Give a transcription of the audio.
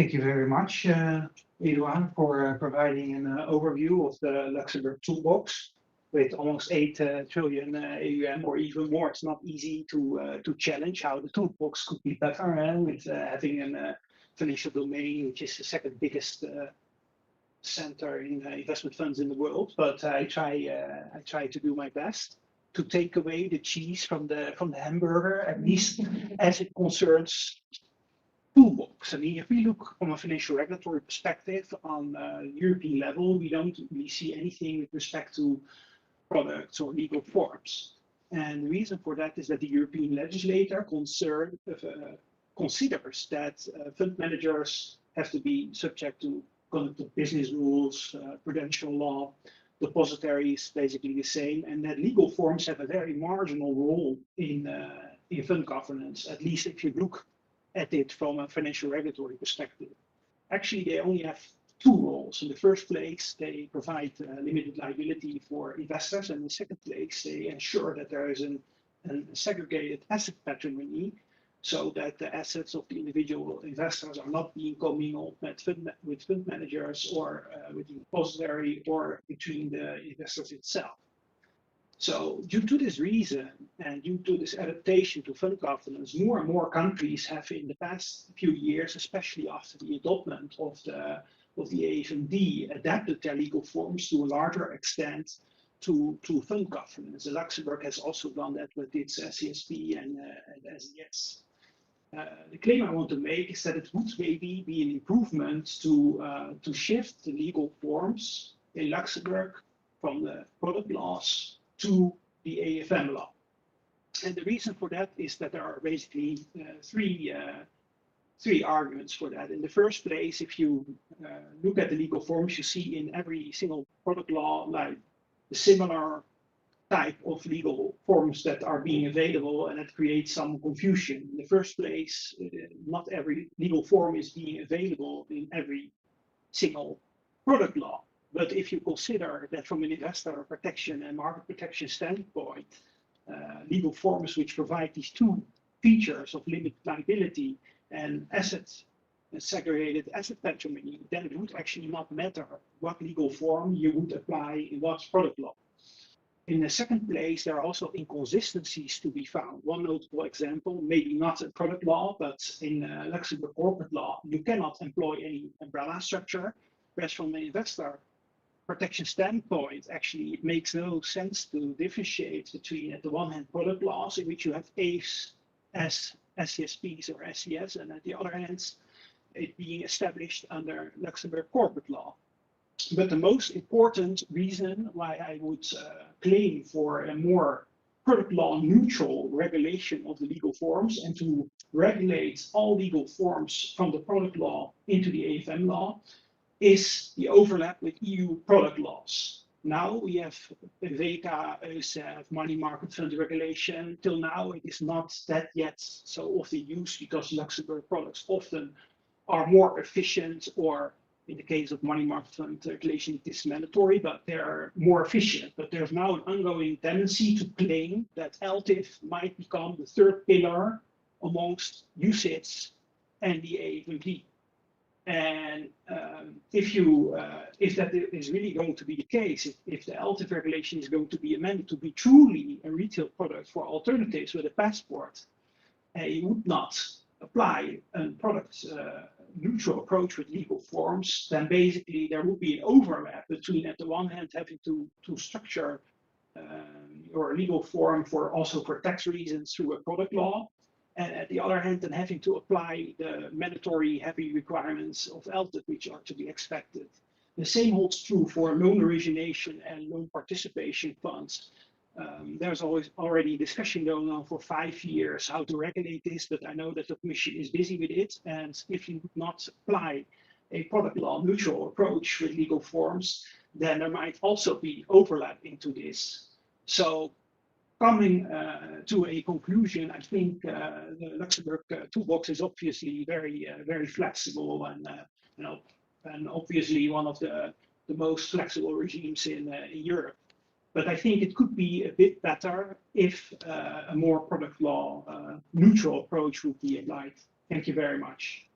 Thank you very much, Eduard, for providing an overview of the Luxembourg toolbox. With almost 8 trillion AUM or even more, it's not easy to challenge how the toolbox could be better, with having a financial domain, which is the second biggest center in investment funds in the world. But I try to do my best to take away the cheese from the hamburger, at least as it concerns toolbox. I mean, if we look from a financial regulatory perspective on European level, we don't really see anything with respect to products or legal forms. And the reason for that is that the European legislator considers that fund managers have to be subject to conduct of business rules, prudential law, depositories basically the same, and that legal forms have a very marginal role in fund governance, at least if you look at it from a financial regulatory perspective. Actually, they only have two roles. In the first place, they provide limited liability for investors, and in the second place, they ensure that there is a segregated asset patrimony, so that the assets of the individual investors are not being commingled with fund managers or with the depository or between the investors itself. So due to this reason and due to this adaptation to fund governance, more and more countries have in the past few years, especially after the adoption of the AFMD, adapted their legal forms to a larger extent to fund governance. And Luxembourg has also done that with its SCSP and SES. The claim I want to make is that it would maybe be an improvement to shift the legal forms in Luxembourg from the product laws to the AFM law. And the reason for that is that there are basically three arguments for that. In the first place, if you look at the legal forms, you see in every single product law like the similar type of legal forms that are being available, and it creates some confusion. In the first place, not every legal form is being available in every single product law. But if you consider that from an investor protection and market protection standpoint, legal forms which provide these two features of limited liability and segregated asset patrimony, then it would actually not matter what legal form you would apply in what product law. In the second place, there are also inconsistencies to be found. One notable example, maybe not in product law, but in Luxembourg corporate law, you cannot employ any umbrella structure, whereas from an investor protection standpoint, actually, it makes no sense to differentiate between, at the one hand, product laws in which you have AIFs as SCSPs or SCS, and at the other hand, it being established under Luxembourg corporate law. But the most important reason why I would claim for a more product law neutral regulation of the legal forms and to regulate all legal forms from the product law into the AFM law is the overlap with EU product laws. Now we have VECA, EUSEF, money market fund regulation. Till now, it is not that yet so often used because Luxembourg products often are more efficient, or in the case of money market fund regulation, it is mandatory, but they are more efficient. But there's now an ongoing tendency to claim that LTIF might become the third pillar amongst UCITS and the AFMD. And if that is really going to be the case, if the LTIF regulation is going to be amended to be truly a retail product for alternatives with a passport, you would not apply a product neutral approach with legal forms, then basically there would be an overlap between, at the one hand, having to structure your legal form also for tax reasons through a product law, and at the other hand, then having to apply the mandatory heavy requirements of LTIF, which are to be expected. The same holds true for loan origination and loan participation funds. There's already discussion going on for 5 years how to regulate this, but I know that the Commission is busy with it. And if you would not apply a product law neutral approach with legal forms, then there might also be overlap into this. So coming to a conclusion, I think the Luxembourg toolbox is obviously very flexible and obviously one of the most flexible regimes in Europe. But I think it could be a bit better if a more product law neutral approach would be applied. Thank you very much.